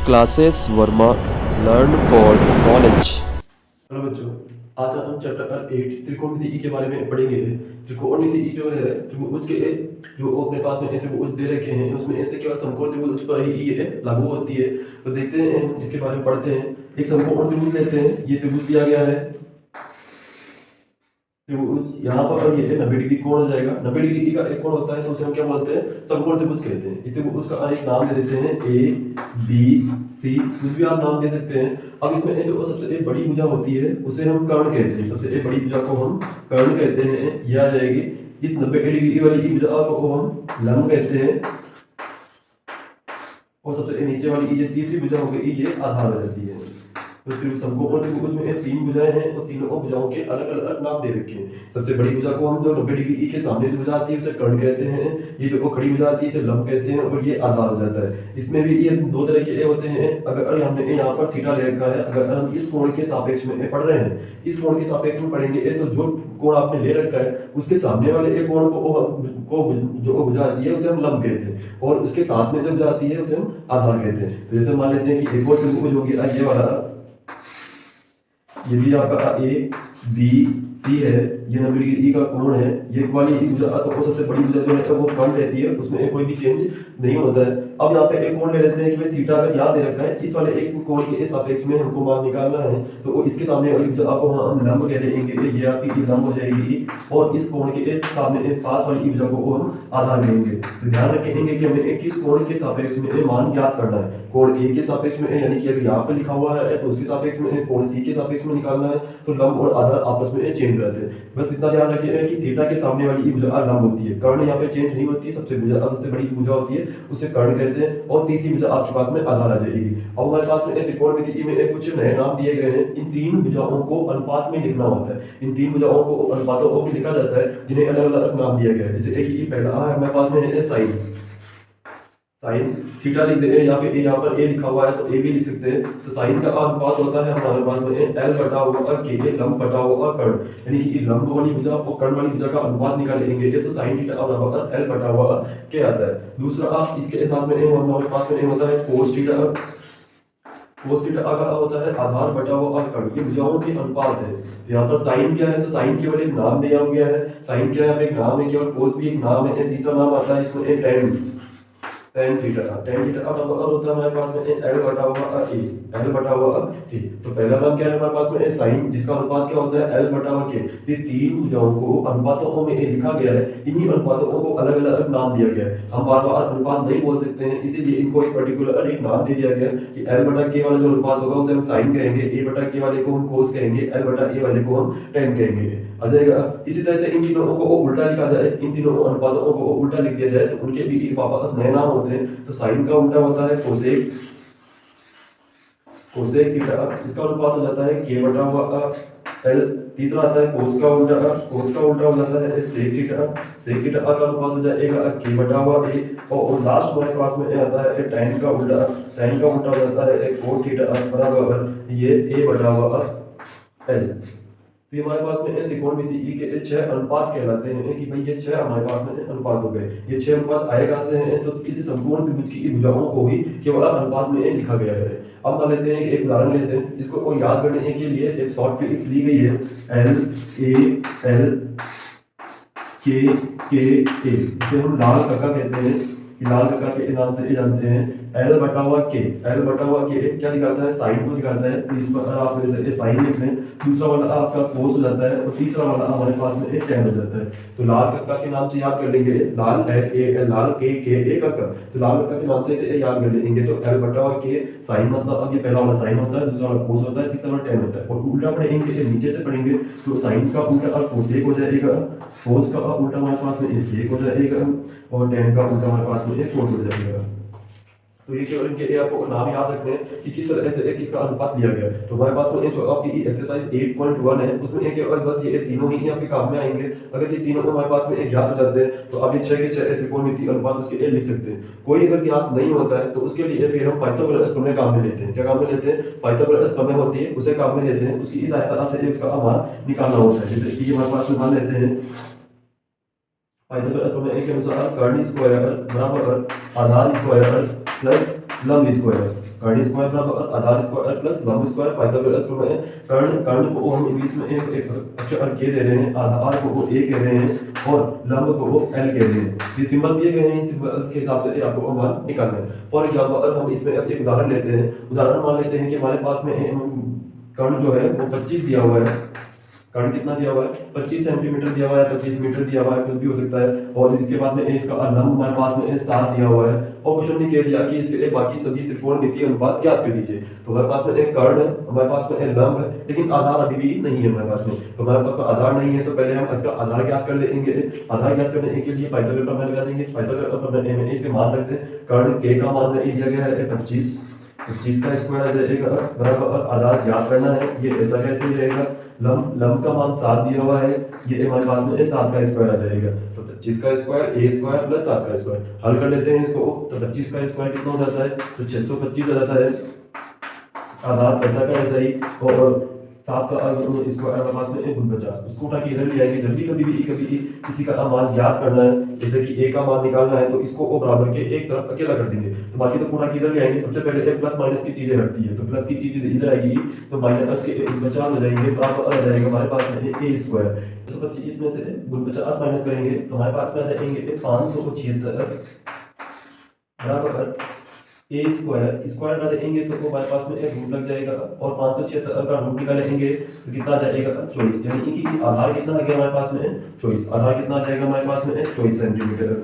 Classes Verma learn for knowledge. Hello बच्चों, आज हम चैप्टर 8 त्रिकोणमिति के बारे में पढ़ेंगे। त्रिकोणमिति जो है त्रिभुज के जो अपने पास में त्रिभुज दे रखे हैं उसमें ऐसे केवल समकोण त्रिभुज पर ही ये लागू होती है। तो देखते हैं इसके बारे में पढ़ते हैं। एक समकोण त्रिभुज लेते हैं, ये त्रिभुज दिया गया है त्रिभुज, यहाँ पर ये 90 डिग्री कोण हो जाएगा। 90 डिग्री का एक कोण होता है तो उसे हम क्या बोलते हैं, समकोण त्रिभुज कहते हैं। इस त्रिभुज का एक नाम दे देते हैं ए बी सी, कुछ भी आप नाम दे सकते हैं। अब इसमें जो सबसे एक बड़ी भुजा होती है उसे हम कर्ण कहते हैं। सबसे एक बड़ी भुजा को हम कर्ण कहते हैं, ये आ जाएगी। इस 90 डिग्री वाली भुजा को हम लंब कहते हैं, और सबसे नीचे वाली ये तीसरी भुजा हो गई, ये आधार हो जाती है। तो समकोण त्रिभुज में 3 भुजाएं हैं और तीनों भुजाओं के अलग अलग नाम दे रखे हैं। सबसे बड़ी भुजा को हम जो 90 डिग्री के सामने जो भुजा आती है उसे कर्ण कहते हैं। ये जो खड़ी भुजा आती है इसे लंब कहते हैं, और ये आधार हो जाता है। इसमें भी ये दो तरह के होते हैं। अगर हमने यहाँ पर थीटा ले रखा है, अगर हम इस कोण के सापेक्ष में पढ़ रहे हैं, इस कोण के सापेक्ष में पढ़ेंगे तो जो कोण आपने ले रखा है उसके सामने वाले एक कोण को जो भुजा आती है उसे हम लंब कहते हैं, और उसके साथ में जो भुजा आती है उसे हम आधार कहते हैं। तो जैसे मान लेते हैं कि एक और त्रिभुज हो गया ये वाला, ये भी आपका ए बी सी है, ये 90 डिग्री का कोण है। ये वाली भुजा तो सबसे बड़ी भुजा जो है वो कर्ण रहती है, उसमें कोई भी चेंज नहीं होता है। अब यहाँ पे एक कोण ले लेते हैं कि भाई थीटा अगर यहाँ दे रखा है, इस वाले एक कोण के सापेक्ष में हमको मान निकालना है, तो इसके सामने वाली भुजा को हम लंब कह देंगे, ये आपकी लंब हो जाएगी। और इस कोण के सामने पास वाली भुजा को हम आधार लेंगे। तो ध्यान रखेंगे कि हमें किस कोण के सापेक्ष में मान ज्ञात करना है। कोण ए के सापेक्ष में, यानी कि अगर यहाँ पे लिखा हुआ है तो उसके सापेक्ष में, कोण सी के सापेक्ष में निकालना है, तो लंब और आधार आपस में चेंज रहते हैं। बस इतना ध्यान रखिए कि थीटा के सामने वाली भुजा लंब होती है, कर्ण यहाँ पे चेंज नहीं होती है। सबसे बड़ी भुजा होती है उसे कर्ण कहते हैं, और तीसरी भुजा आपके पास में आधार आ जाएगी। अब हमारे पास में त्रिकोणमिति में कुछ नए नाम दिए गए हैं। इन तीन भुजाओं को अनुपात में लिखना होता है। इन तीन भुजाओं को अनुपातों में लिखा जाता है, जिन्हें अलग अलग नाम दिया गया है। जैसे एक ये पहला हमारे पास में है साइन, साइन थीटा लिख दे, या फिर यहाँ पर ए लिखा हुआ है तो ए भी लिख सकते हैं। तो साइन का अनुपात होता है हमारे पास में एल बटा हुआ के, लंब बटा हुआ कर्ण, यानी कि लंब वाली भुजा और कर्ण वाली भुजा का अनुपात निकालेंगे तो साइन थीटा बराबर एल बटा हुआ के आता है। दूसरा आप इसके साथ में हमारे पास में होता है कोस थीटा। कोस थीटा का होता है आधार बटा हुआ कर्ण, ये भुजाओं के अनुपात है। तो यहाँ पर साइन क्या है, तो साइन केवल एक नाम दिया गया है। साइन क्या है, एक नाम है, केवल कोस भी एक नाम है। तीसरा नाम आता है इसमें टेन थीटा। टेन थीटा अब होता है हमारे पास में एल बटा हुआ ए, एल बटा हुआ टी। तो पहला नाम क्या है हमारे पास में साइन, जिसका अनुपात क्या होता है एल बटा हुआ के। ये तीन भुजाओं को अनुपातों में लिखा गया है, इन्हीं अनुपातों को अलग अलग नाम दिया गया है। हम बार बार अनुपात नहीं बोल सकते हैं, इसीलिए इनको एक पर्टिकुलर एक नाम दे दिया गया कि एल बटा के वाला जो अनुपात होगा उसे हम साइन कहेंगे, ए बटा के वाले को हम कोस कहेंगे, एल बटा ए वाले को हम टेन कहेंगे। आ जाएगा। इसी तरह से इन तीनों को उल्टा लिखा जाए, इन तीनों अनुपातों को उल्टा लिख दिया जाए तो उनके भी वापस नए नाम होते हैं। तो साइन का उल्टा होता है कोसेक, कोसेक थीटा, इसका अनुपात हो जाता है के बटा हुआ एल। तीसरा आता है कोस का उल्टा, कोस का उल्टा हो जाता है सेक थीटा, सेक थीटा का अनुपात हो जाएगा के बटा हुआ ए। और लास्ट हमारे पास में आता है tan का उल्टा, tan का उल्टा हो जाता है कोट थीटा बराबर ये ए बटा हुआ एल। तो ये हमारे पास में त्रिकोणमिति के 6 अनुपात कहलाते हैं कि भाई ये 6 हमारे पास में अनुपात हो गए। ये 6 अनुपात आए कहां से हैं, तो किसी संपूर्ण त्रिभुज की भुजाओं को ही केवल अनुपात में लिखा गया है। अब मान लेते हैं एक उदाहरण लेते हैं, इसको याद करने के लिए एक शॉर्ट ट्रिक ली गई है, एल ए के, इसे हम लाल कक्का कहते हैं। लाल कक्का के नाम से जानते हैं। एल बटा हुआ के, एल बटा हुआ के क्या दिखाता है, साइन को दिखाता है। तो इस पर आप जैसे साइन लिख लें, दूसरा वाला आपका कोस हो जाता है, और तीसरा वाला हमारे पास में एक टेन हो जाता है। तो लाल कक्का के नाम से याद कर लेंगे, लाल ए लाल के ए कक्का, तो लाल कक्का के नाम से इसे याद कर लेंगे। तो एल बटा हुआ के साइन मतलब अब ये पहला वाला साइन होता है, दूसरा वाला कोस होता है, तीसरा वाला टेन होता है। और उल्टा पढ़ेंगे, नीचे से पढ़ेंगे तो साइन का उल्टा कोसेक हो जाएगा, कोस का उल्टा हमारे पास में सेक हो जाएगा, और टेन का उल्टा हमारे पास में एक कोट हो जाएगा। तो ये केवल इनके आपको नाम याद रखने हैं कि किस तरह से किसका अनुपात लिया गया। तो हमारे पास में जो आपकी एक्सरसाइज 8.1 है उसमें एक और बस ये तीनों ही आपके काम में आएंगे। अगर ये तीनों हमारे पास में ज्ञात हो जाते हैं तो आप ये 6 के 6 त्रिकोणमिति अनुपात उसके लिख सकते हैं। कोई अगर ज्ञात नहीं होता है तो उसके लिए फिर हम पाइथागोरस प्रमेय काम में लेते हैं। क्या काम में लेते हैं, पाइथागोरस प्रमेय होती है उसे काम में लेते हैं, उसकी सहायता से उसका मान निकालना होता है। जैसे कि हमारे पास में मान लेते हैं पाइथागोरस प्रमेय के अनुसार कर्ण स्क्वायर बराबर आधार स्क्वायर प्लस लंब स्क्वायर, कर्ण स्क्वायर बराबर आधार स्क्वायर प्लस लंब स्क्वायर पाइथागोरस प्रमेय। कर्ण को हम इंग्लिश में एक अक्षर के दे रहे हैं, आधार को ए कह रहे हैं और लंब को एल कह रहे हैं। ये सिंबल दिए गए हैं, इन सिंबल्स के हिसाब से आपको मान निकालना है। फॉर एग्जांपल हम इसमें अब एक उदाहरण लेते हैं। उदाहरण मान लेते हैं कि हमारे पास में कर्ण जो है वो 25 दिया हुआ है। कर्ण कितना दिया हुआ है? 25 सेंटीमीटर दिया हुआ है, 25 मीटर दिया हुआ है, कुछ भी हो सकता है। और इसके बाद में इसका लंब हमारे पास में 7 दिया हुआ है और क्वेश्चन ने कह दिया कि इसके बाकी सभी त्रिकोणमितीय अनुपात ज्ञात कर दीजिए। तो हमारे पास में एक कर्ण है, हमारे पास में एक लंब है, लेकिन आधार अभी भी नहीं है हमारे पास में। तो हमारे पास आधार नहीं है तो पहले हम इसका आधार ज्ञात कर लेंगे। आधार ज्ञात करने के लिए पाइथागोरस प्रमेय लगा देंगे। पाइथागोरस प्रमेय में इसके मान रखते हैं। कर्ण के का मान दिया गया है 25, 25 का स्क्वायर आ जाएगा बराबर आधार ज्ञात करना है। ये ऐसा कैसे रहेगा? लंब का मान 7 दिया हुआ है, ये हमारे पास में 7 का स्क्वायर आ जाएगा। तो 25 का स्क्वायर ए स्क्वायर प्लस 7 का स्क्वायर हल कर लेते हैं इसको। तो 25 का स्क्वायर कितना हो जाता है? तो 625 आ जाता है। आधार ऐसा का ऐसा ही और 7 का स्क्वायर हमारे पास में 49, उसको उठा के इधर ले आएंगे। जब भी कभी किसी का मान ज्ञात करना है, जैसे कि ए का मान निकालना है, तो इसको ओ बराबर के एक तरफ अकेला कर देंगे। तो बाकी सब उठा के इधर ले आएंगे। सबसे पहले एक प्लस माइनस की चीजें हटती है, तो प्लस की चीजें इधर आएगी तो माइनस के 49 हो जाएंगे, बराबर आ जाएगा हमारे पास में ए स्क्वायर। तो 25 में से 49 माइनस करेंगे तो हमारे पास में आ जाएंगे 576 बराबर ए स्क्वायर। स्क्वायर हटा देंगे तो हमारे पास में एक रूट लग जाएगा और 576 का रूट निकालेंगे तो कितना आ जाएगा? 24। यानी कि आधार कितना आ गया हमारे पास में? 24। आधार कितना आ जाएगा हमारे पास में? 24 सेंटीमीटर।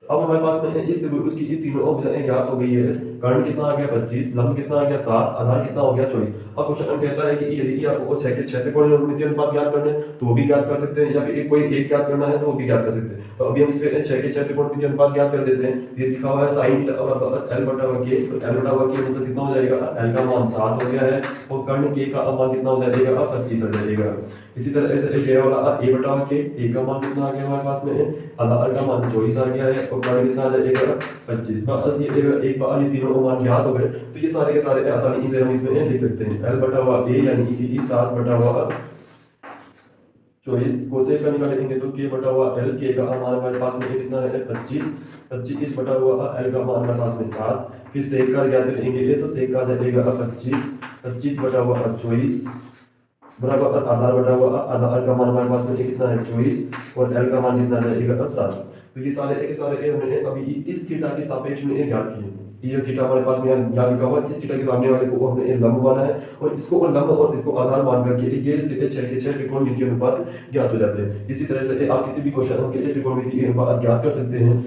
अब हमारे पास में इस उसकी ये तीनों भुजाएं ज्ञात हो गई है। कर्ण कितना आ गया? 25, लंब कितना आ गया? 7, आधार कितना हो गया? 24। अब क्वेश्चन कहता है कि यदि आपको छह त्रिकोणमितीय अनुपात ज्ञात करना है तो वो भी ज्ञात कर सकते हैं, या फिर कोई एक ज्ञात करना है तो वो भी ज्ञात कर सकते हैं। तो अभी हम इसमें 6 के 6 त्रिकोणमितीय अनुपात ज्ञात कर देते हैं। ये लिखा हुआ है sin थीटा बराबर l बटा k। तो l बटा k मतलब कितना हो जाएगा? l का मान 7 हो गया है और कर्ण k का मान कितना हो जाएगा? 25 हो जाएगा। इसी तरह से एक ये वाला a बटा k, a का मान कितना आ गया हमारे पास में? आधार का मान 24 आ गया है और कर्ण कितना आ जाएगा? 25। बस ये एक बार ये तीनों मान ज्ञात हो गए तो ये सारे के सारे आसानी से हम इसमें लिख सकते हैं। l बटा a यानी कि 7 बटा 24 को से का निकालेंगे तो k बटा l, k का मान हमारे पास में कितना है? 25, 25 बटा l का मान हमारे पास में 7। फिर सेक का ज्ञात करेंगे तो सेक का जाएगा 25, 25 बटा 24 बराबर आधार बटा आधार का मान हमारे पास में कितना है? 24 और l का मान कितना जाएगा? 7। तो ये सारे के सारे हमने अभी इस थीटा के सापेक्ष में ज्ञात किए। ये थीटा हमारे पास में यहाँ लिखा हुआ है, इस थीटा के सामने वाले को हमने लंब माना है और इसको लंब और इसको आधार मान करके ये इसके 6 के 6 त्रिकोणमितीय अनुपात ज्ञात हो जाते हैं। इसी तरह से आप किसी भी क्वेश्चन के त्रिकोणमितीय अनुपात ज्ञात कर सकते हैं।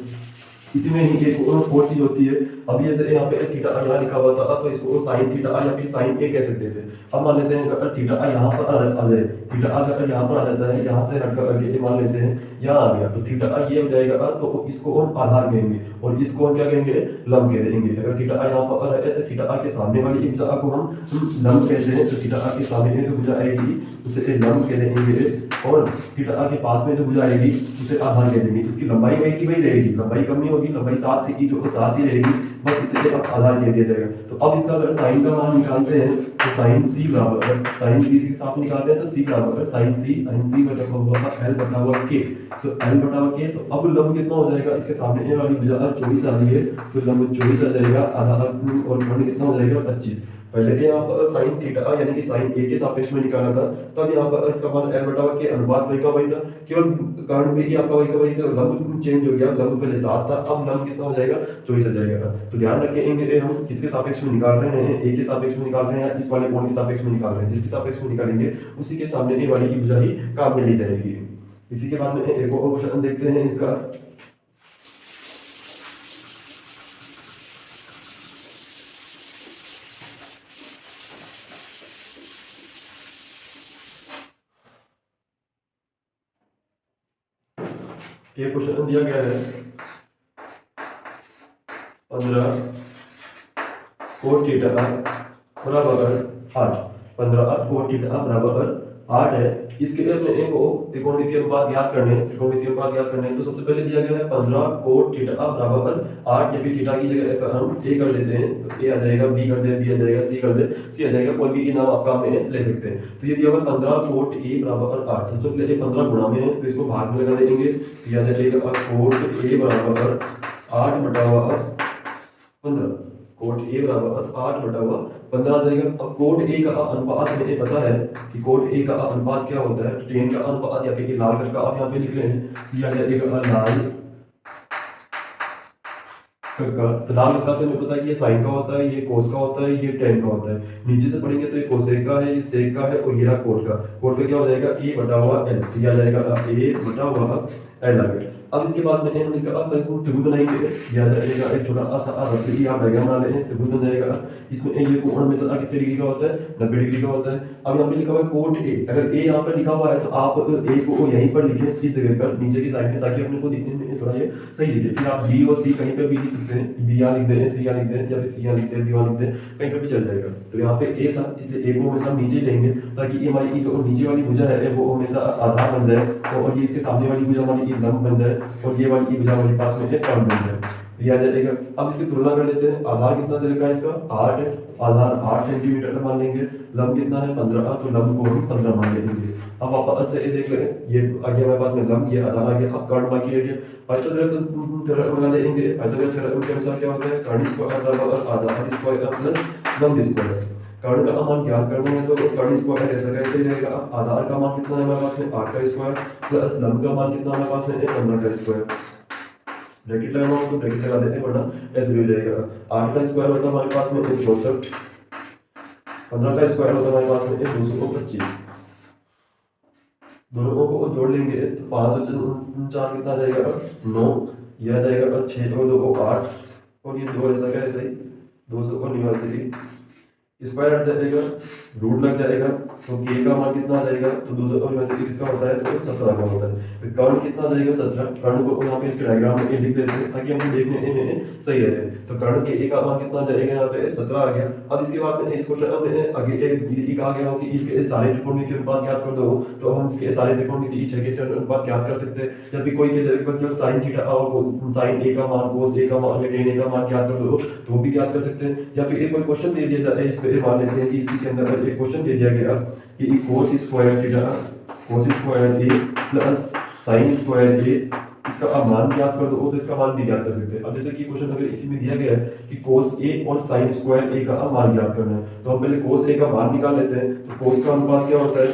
इसी में ही एक और चीज होती है। अभी जैसे यहाँ पे थीटा यहाँ लिखा हुआ था तो इसको साइन थीटा या फिर साइन ए कह सकते थे। अब मान लेते हैं अगर थीटा यहाँ पर आ जाए, थीटा अगर यहाँ पर आ जाता है, यहाँ से हटकर आगे मान लेते हैं यहाँ आ गया तो थीटा ये हो जाएगा तो इसको हम आधार कहेंगे और इसको हम क्या कहेंगे? लंब कह देंगे। अगर थीटा यहाँ पर है तो थीटा के सामने वाली भुजा को हम लंब कहते हैं, तो थीटा के सामने जो भुजा आएगी उसे लंब कह देंगे और थीटा के पास में जो भुजा आएगी उसे आधार कह देंगे। इसकी लंबाई वही की वही रहेगी, लंबाई कम नहीं होगी, लंबाई 7 थी जो 7 ही रहेगी, बस इसे आधार कह दिया जाएगा। तो अब इसका अगर साइन का मान निकालते हैं तो साइन सी बराबर साइन सी के साथ निकालते हैं तो सी बराबर साइन सी बटा एल बटा के। तो एल बटा के तो अब लंब कितना हो जाएगा? इसके सामने ये वाली भुजा 24 आ रही है तो लंब 24 आ जाएगा, आधार और कर्ण कितना हो जाएगा? 25। पहले यहाँ पर साइन थीटा यानी कि साइन ए के सापेक्ष में निकाला था, तब यहाँ पर इसका मान एल बटा के अनुपात वही का वही था, केवल कर्ण भी आपका वही का वही था, लंब चेंज हो गया। लंब पहले 7 था, अब लंब कितना हो जाएगा? 24 आ जाएगा। तो ध्यान रखेंगे हम किसके सापेक्ष में निकाल रहे हैं? ए के सापेक्ष में निकाल रहे हैं या इस वाले कोण के सापेक्ष में निकाल रहे हैं? जिसके सापेक्ष में निकालेंगे उसी के सामने ए वाली की भुजा ही काम में ली जाएगी। इसी के बाद में एक और क्वेश्चन देखते हैं इसका। ये क्वेश्चन दिया गया है 15 कोट थीटा बराबर 8, 15 कोट थीटा बराबर 8 है। इसके लिए अपने को त्रिकोणमितीय अनुपात ज्ञात करने हैं। त्रिकोणमितीय अनुपात ज्ञात करने हैं तो सबसे पहले दिया गया है 15 कोट थीटा बराबर 8, या फिर थीटा की जगह हम ए कर देते हैं तो ए आ जाएगा, बी कर दे, बी आ जाएगा, सी कर दे, सी आ जाएगा, कोई भी नाम आपका में ले सकते हैं। तो ये दिया हुआ 15 कोट ए बराबर 8, सबसे पहले 15 गुणा में है तो इसको भाग में लगा देंगे। तो आ जाएगा कोट ए बराबर 8 बटा 15, कोट ए बराबर 8/15 आ जाएगा। अब कोट ए का अनुपात हमें पता है कि कोट ए का अनुपात क्या होता है, टेन का अनुपात या फिर लाल कट का आप यहाँ पे लिख रहे हैं, या जाएगा लाल तो लाल कट का से हमें पता है कि ये साइन का होता है, ये कोस का होता है, ये टेन का होता है। नीचे से पढ़ेंगे तो ये कोसेक का है, ये सेक का है और ये रहा कोट का। कोट का क्या हो जाएगा, ए बटा हुआ एल, ये आ जाएगा ए बटा हुआ एल आ गया। अब इसके बाद में हम इसका त्रिभुज बनाएंगे, या जाएगा एक छोटा सा यहाँ डायग्राम बना लें, त्रिभुज बन जाएगा। इसमें ये कोण हमेशा कितने डिग्री का होता है, 90 डिग्री का होता है। अब यहाँ पे लिखा हुआ है कोट ए, अगर ए यहाँ पर लिखा हुआ है तो आप ए को यहीं पर लिखें, इस जगह पर नीचे की साइड में, ताकि अपने को दिखने में थोड़ा ये सही दिखे। फिर आप बी और सी कहीं पर भी लिख सकते हैं, बी यहाँ लिख दें, सी यहाँ लिख दें, या फिर सी यहाँ लिख दें, डी यहाँ लिख दें, कहीं पर भी चल जाएगा। तो यहाँ पे ए था, इसलिए ए को हमेशा नीचे लेंगे, ताकि ये हमारी जो नीचे वाली भुजा है वो हमेशा आधार बन जाए, और ये इसके सामने वाली भुजा हमारी ये लंब बन जाए, और ये वाली भुजा हमारे पास में एक कर्ण बन जाए। याद जाएगा। अब इसकी तुलना कर लेते हैं, आधार कितना दे रखा है इसका 8, आधार 8 सेंटीमीटर मान लेंगे, लंब कितना है 15, तो लंब को हम 15 मान लेंगे। अब वापस से ये देख लें, ये आगे हमारे पास में लंब, ये आधार आ गया। अब कर्ण बाकी रह गया, पाइथागोरस थ्योरम लगा देंगे। पाइथागोरस थ्योरम के अनुसार क्या होता है, कर्ण स्क्वायर बराबर आधार स्क्वायर प्लस लंब स्क्वायर। कर्ण का मान ज्ञात करना है तो कर्ण स्क्वायर ऐसा कैसे रहेगा, आधार का मान कितना है हमारे पास में 8 का स्क्वायर प्लस लंब का मान कितना हमारे पास में 15 का स्क्वायर। ब्रैकेट लगाना हो तो ब्रैकेट लगा देते हैं, वरना ऐसे भी हो जाएगा। 8 का स्क्वायर होता है हमारे पास में 64, 15 का स्क्वायर होता है हमारे पास में 225। दोनों को जोड़ लेंगे तो 5 और 4 कितना जाएगा 9, यह जाएगा 6 और 2 8, और ये 2 ऐसा क्या ऐसे ही 289 स्क्वायर हट जाएगा, रूट लग जाएगा, तो के का मान कितना आ जाएगा, तो 289 किसका होता है, तो 17 का होता है। तो कर्ण कितना आ जाएगा 17, कर्ण को यहाँ पे इसके डायग्राम में लिख देते हैं ताकि हमको देखने में सही रहे। तो कर्ण के ए का मान कितना जाएगा, यहाँ पे 17 आ गया। अब इसके बाद में इस क्वेश्चन में आगे एक कहा गया हो कि इसके सारे त्रिकोणमितीय अनुपात ज्ञात कर दो, तो हम इसके सारे त्रिकोणमितीय छह के अनुपात ज्ञात कर सकते हैं। जब भी कोई केवल sin थीटा और sin a का मान, cos a का मान, tan a का मान ज्ञात कर दो तो वो भी ज्ञात कर सकते हैं। या फिर एक कोई क्वेश्चन दे दिया जाए, इस पे मान लेते हैं कि इसी के अंदर एक क्वेश्चन दे दिया गया कि cos square theta cos square a plus sin square a, इसका आप मान ज्ञात कर दो तो इसका मान भी ज्ञात कर सकते हैं। अब जैसे कि क्वेश्चन अगर इसी में दिया गया है कि cos a और sin स्क्वायर a का मान ज्ञात करना है, तो हम पहले cos a का मान निकाल लेते हैं। तो cos का अनुपात क्या होता है,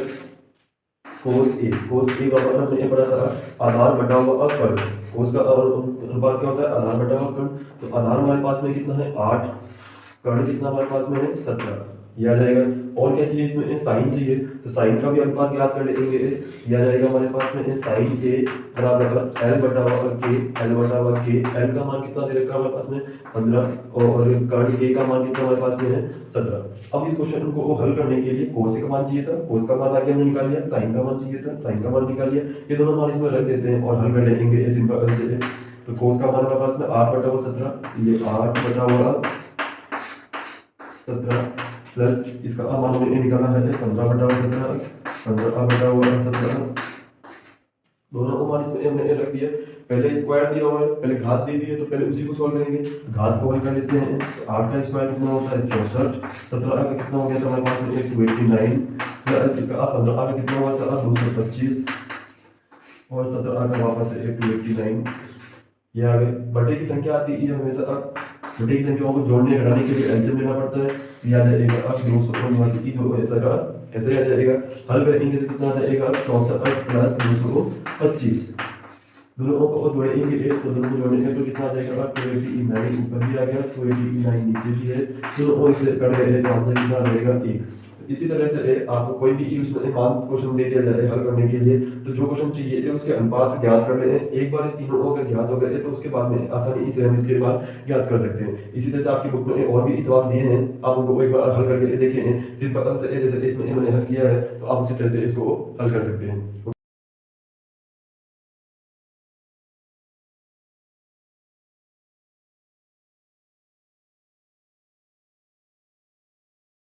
cos a बराबर हमने पढ़ा था आधार बटा हुआ कर्ण। cos का अनुपात क्या होता है, आधार बटा हुआ कर्ण। तो आधार हमारे पास में कितना है 8, कर्ण कितना हमारे पास में है 17, यह आ जाएगा। और क्या चाहिए इसमें, साइन चाहिए, तो साइन का भी अनुपात ज्ञात कर लेंगे। यह आ जाएगा हमारे पास में साइन ए बराबर एल बटा हुआ के, एल बटा हुआ के, एल का मान कितना दे रखा है हमारे पास में 15, और कर्ण के का मान कितना हमारे पास में है 17। अब इस क्वेश्चन को हल करने के लिए कोस का मान चाहिए था, कोस का मान आगे हमने निकाल लिया, साइन का मान चाहिए था, साइन का मान निकाल लिया। ये दोनों मान इसमें रख देते हैं और हल कर लेंगे सिंपल से। तो कोस का मान हमारे पास में 8 बटा हुआ 17, ये 8 बटा हुआ 17 प्लस इसका मान हमने निकाला है 15 बटा हुआ 17, 15 बटा हुआ 17। दोनों को मान इसमें हमने रख दिया, पहले स्क्वायर दिया हुआ है, पहले घात दी हुई है, तो पहले उसी को सॉल्व करेंगे। घात को हल कर लेते हैं। तो 8 का स्क्वायर कितना होता है 64, 17 का कितना हो गया, तो हमारे पास में 289 प्लस इसका 15 का कितना हुआ था 225, और 17 का वापस से 289। ये आ गए। बटे की संख्या आती है हमेशा बटे की संख्याओं को जोड़ने घटाने के लिए एलसीएम लेना पड़ता है। याद जाएगा अब 279 जो ऐसा का ऐसे आ जाएगा। हल करेंगे तो कितना आ जाएगा 64 प्लस 225, दोनों को जोड़ेंगे तो दोनों को जोड़ेंगे तो कितना आ जाएगा 289 ऊपर भी आ गया, 289 नीचे भी है, दोनों से कट गए तो आंसर कितना आ जाएगा 1। इसी तरह से आपको कोई भी उसमें मान क्वेश्चन दे दिया जाए हल करने के लिए, तो जो क्वेश्चन चाहिए उसके अनुपात ज्ञात कर लें। एक बार तीनों अगर ज्ञात हो गए तो उसके बाद में आसानी से हम इसके बाद ज्ञात कर सकते हैं। इसी तरह से आपकी बुक में और भी सवाल दिए हैं, आप उनको एक बार हल करके देखें। सिंपल से जैसे इसमें मैंने हल किया है तो आप उसी तरह से इसको हल कर सकते हैं।